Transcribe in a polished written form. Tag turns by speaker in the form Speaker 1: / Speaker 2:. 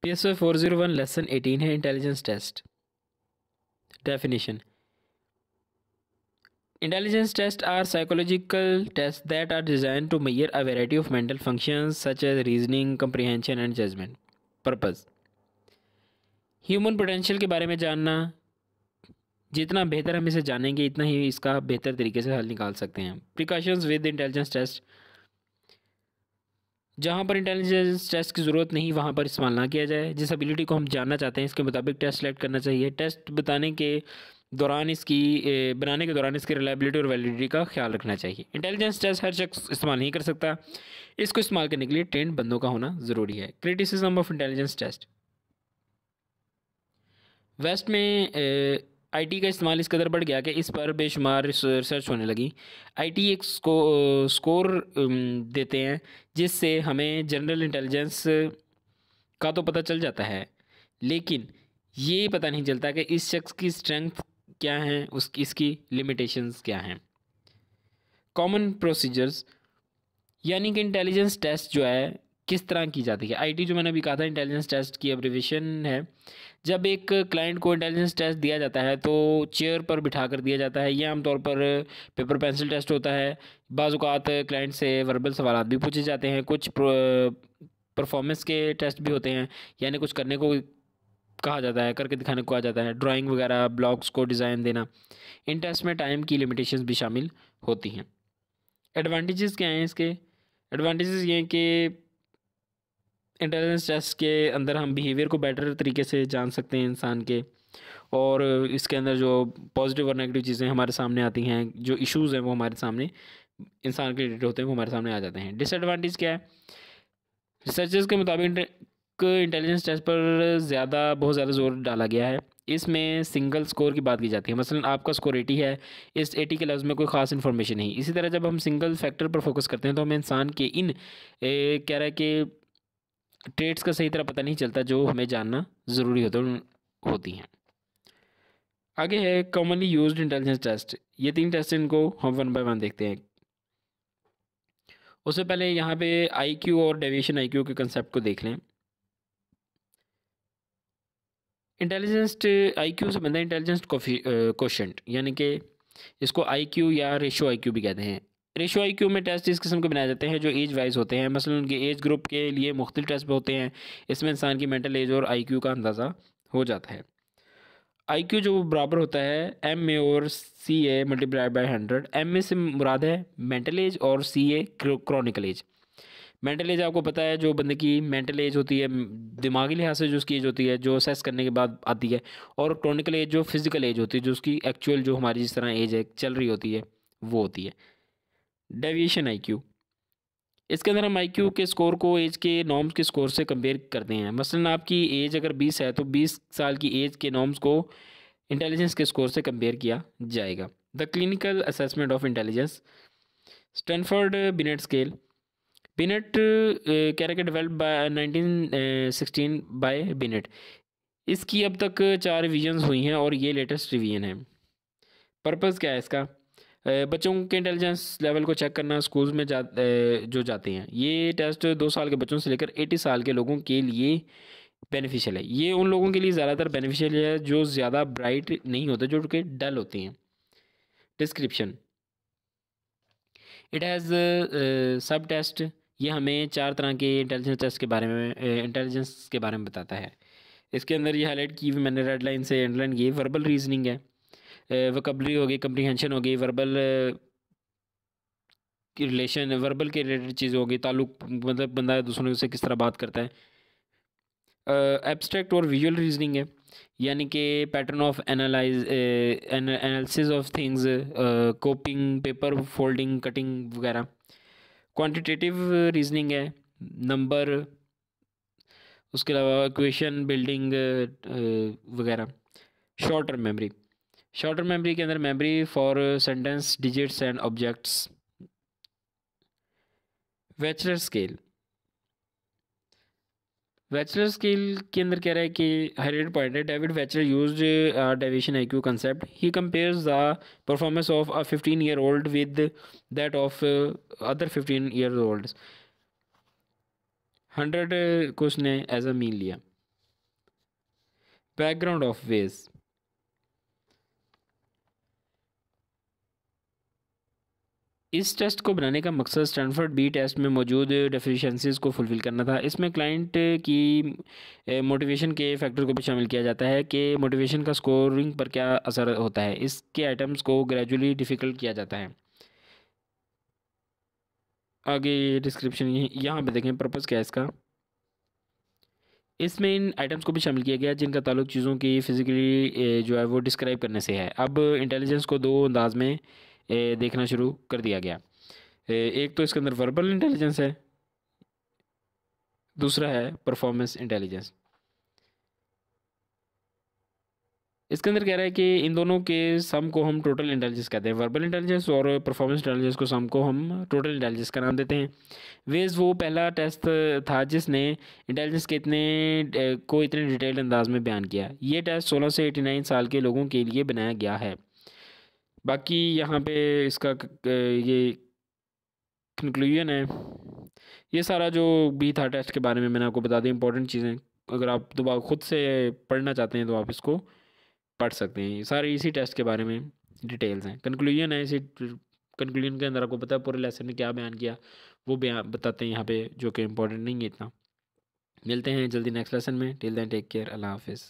Speaker 1: PSO 401 lesson 18 है intelligence test. Definition: Intelligence tests are psychological tests that are designed to measure a variety of mental functions such as reasoning, comprehension and judgment. Purpose: human potential के बारे में जानना। जितना बेहतर हम इसे जानेंगे इतना ही इसका बेहतर तरीके से हल निकाल सकते हैं। प्रिकॉशंस विद इंटेलिजेंस टेस्ट: जहाँ पर इंटेलिजेंस टेस्ट की ज़रूरत नहीं वहाँ पर इस्तेमाल ना किया जाए। जिस एबिलिटी को हम जानना चाहते हैं इसके मुताबिक टेस्ट सेलेक्ट करना चाहिए। टेस्ट बनाने के दौरान इसकी रिलायबिलिटी और वैलिडिटी का ख्याल रखना चाहिए। इंटेलिजेंस टेस्ट हर शख्स इस्तेमाल नहीं कर सकता। इसको इस्तेमाल करने के लिए ट्रेंड बंदों का होना ज़रूरी है। Criticism of intelligence test: west में आईटी का इस्तेमाल इस कदर बढ़ गया कि इस पर बेशुमार रिसर्च होने लगी। आईटी एक स्कोर देते हैं जिससे हमें जनरल इंटेलिजेंस का तो पता चल जाता है, लेकिन ये पता नहीं चलता कि इस शख्स की स्ट्रेंथ क्या है, इसकी लिमिटेशंस क्या हैं। कॉमन प्रोसीजर्स यानी कि इंटेलिजेंस टेस्ट जो है किस तरह की जाती है। आईटी जो मैंने अभी कहा था इंटेलिजेंस टेस्ट की एब्रिविएशन है। जब एक क्लाइंट को इंटेलिजेंस टेस्ट दिया जाता है तो चेयर पर बिठा कर दिया जाता है। यह आमतौर पर पेपर पेंसिल टेस्ट होता है। बाज़ औक़ात क्लाइंट से वर्बल सवाल भी पूछे जाते हैं। कुछ परफॉर्मेंस के टेस्ट भी होते हैं, यानी कुछ करने को कहा जाता है, करके दिखाने को कहा जाता है। ड्राइंग वगैरह, ब्लॉग्स को डिज़ाइन देना। इन टेस्ट में टाइम की लिमिटेशंस भी शामिल होती हैं। एडवांटेजेस क्या हैं इसके? एडवांटेजेस ये हैं कि इंटेलिजेंस टेस्ट के अंदर हम बिहेवियर को बेटर तरीके से जान सकते हैं इंसान के, और इसके अंदर जो पॉजिटिव और नेगेटिव चीज़ें हमारे सामने आती हैं, जो इश्यूज़ हैं वो हमारे सामने इंसान के रिलेटेड होते हैं वो हमारे सामने आ जाते हैं। डिसएडवांटेज क्या है? रिसर्चर्स के मुताबिक इंटेलिजेंस टेस्ट पर बहुत ज़्यादा जोर डाला गया है। इसमें सिंगल स्कोर की बात की जाती है। मसलन आपका स्कोर 80 है, इस 80 के लफ्ज़ में कोई ख़ास इन्फॉर्मेशन नहीं। इसी तरह जब हम सिंगल फैक्टर पर फोकस करते हैं तो हमें इंसान के कह रहा है कि ट्रेड्स का सही तरह पता नहीं चलता जो हमें जानना ज़रूरी होती हैं। आगे है कॉमनली यूज्ड इंटेलिजेंस टेस्ट। ये 3 टेस्ट इनको हम वन बाय वन देखते हैं। उससे पहले यहाँ पे आईक्यू और डेविएशन आईक्यू के कंसेप्ट को देख लें। इंटेलिजेंस आईक्यू से बनता है इंटेलिजेंस कोशेंट, यानी कि इसको आईक्यू या रेशो आईक्यू भी कहते हैं। रेशो आईक्यू में टेस्ट इस किस्म के बनाए जाते हैं जो एज वाइज होते हैं। मसलन उनके एज ग्रुप के लिए मुख्तलिफ टेस्ट होते हैं। इसमें इंसान की मेंटल एज और आईक्यू का अंदाज़ा हो जाता है। आईक्यू जो बराबर होता है एम ए और सी A multiply by 100। M A से मुराद है मेंटल एज और सी ए क्रॉनिकल एज। मेंटल एज आपको पता है जो बंदे की मेंटल एज होती है, दिमागी लिहाज से जो उसकी एज होती है, जो असेस करने के बाद आती है। और क्रॉनिकल एज जो फिजिकल एज होती है, जो उसकी एक्चुअल जो हमारी जिस तरह एज है चल रही होती है वो होती है। डेविएशन आईक्यू, इसके अंदर हम आईक्यू के स्कोर को एज के नॉर्म्स के स्कोर से कंपेयर करते हैं। मसलन आपकी एज अगर 20 है तो 20 साल की एज के नॉर्म्स को इंटेलिजेंस के स्कोर से कंपेयर किया जाएगा। The clinical assessment of intelligence, Stanford beneath scale. Beneath कह रहा कि डेवलप बाय 1916 बाय बिनेट। इसकी अब तक 4 रिवीजन्स हुई हैं और ये लेटेस्ट रिवीजन है। पर्पज़ क्या है इसका? बच्चों के इंटेलिजेंस लेवल को चेक करना। स्कूल्स में जो जाते हैं, ये टेस्ट 2 साल के बच्चों से लेकर 80 साल के लोगों के लिए बेनिफिशियल है। ये उन लोगों के लिए ज़्यादातर बेनिफिशियल है जो ज़्यादा ब्राइट नहीं होते, जो कि डल होते हैं। डिस्क्रिप्शन, इट हैज़ सब टेस्ट। ये हमें 4 तरह के इंटेलिजेंस टेस्ट के बारे में इंटेलिजेंस के बारे में बताता है। इसके अंदर ये हाईलाइट की हुई मैंने रेड लाइन से अंडरलाइन की। वर्बल रीजनिंग है, वोकैबुलरी हो गई, कंप्रीहेंशन हो गई, वर्बल की रिलेशन, वर्बल के रिलेटेड चीज़ हो गई, ताल्लुक मतलब बंदा दूसरों से किस तरह बात करता है। एब्स्ट्रैक्ट और विजुअल रीजनिंग है, यानी कि pattern of analysis of things, coping, paper folding, cutting वगैरह। क्वांटिटेटिव रीजनिंग है, नंबर, उसके अलावा इक्वेशन बिल्डिंग वगैरह। Short term memory, short term memory के अंदर memory for sentence, digits and objects. Wechsler scale, Wechsler scale के अंदर कह रहा है कि हाईलाइटेड पॉइंट है, David Wechsler used deviation IQ concept. He compares the performance of a 15-year-old with that of other 15-year-olds। 100 को उसने एज अ मीन लिया। Background of ways. इस टेस्ट को बनाने का मकसद स्टैनफोर्ड बी टेस्ट में मौजूद डेफिशिएंसीज को फुलफ़िल करना था। इसमें क्लाइंट की मोटिवेशन के फैक्टर को भी शामिल किया जाता है कि मोटिवेशन का स्कोरिंग पर क्या असर होता है। इसके आइटम्स को ग्रेजुअली डिफ़िकल्ट किया जाता है। आगे डिस्क्रिप्शन यहाँ पे देखें पर्पज़ क्या है इसका। इसमें इन आइटम्स को भी शामिल किया गया जिनका ताल्लुक चीज़ों की फिज़िकली जो है वो डिस्क्राइब करने से है। अब इंटेलिजेंस को दो अंदाज में देखना शुरू कर दिया गया। एक तो इसके अंदर वर्बल इंटेलिजेंस है, दूसरा है परफॉर्मेंस इंटेलिजेंस। इसके अंदर कह रहा है कि इन दोनों के सम को हम टोटल इंटेलिजेंस कहते हैं। वर्बल इंटेलिजेंस और परफॉर्मेंस इंटेलिजेंस को सम को हम टोटल इंटेलिजेंस का नाम देते हैं। वेज वो पहला टेस्ट था जिसने इंटेलिजेंस के को इतने डिटेल्ड अंदाज में बयान किया। ये टेस्ट 16 से 89 साल के लोगों के लिए बनाया गया है। बाकी यहाँ पे इसका ये कंक्लूजन है। ये सारा जो भी था टेस्ट के बारे में मैंने आपको बता दी इंपॉर्टेंट चीज़ें। अगर आप दोबारा खुद से पढ़ना चाहते हैं तो आप इसको पढ़ सकते हैं। ये सारे इसी टेस्ट के बारे में डिटेल्स हैं। कंक्लूजन है, इसी कंक्लूजन के अंदर आपको पता है पूरे लेसन में क्या बयान किया, वो बयान बताते हैं यहाँ पे, जो कि इम्पोर्टेंट नहीं है इतना। मिलते हैं जल्दी नेक्स्ट लेसन में। टिल देन टेक केयर, अल्लाह हाफिज़।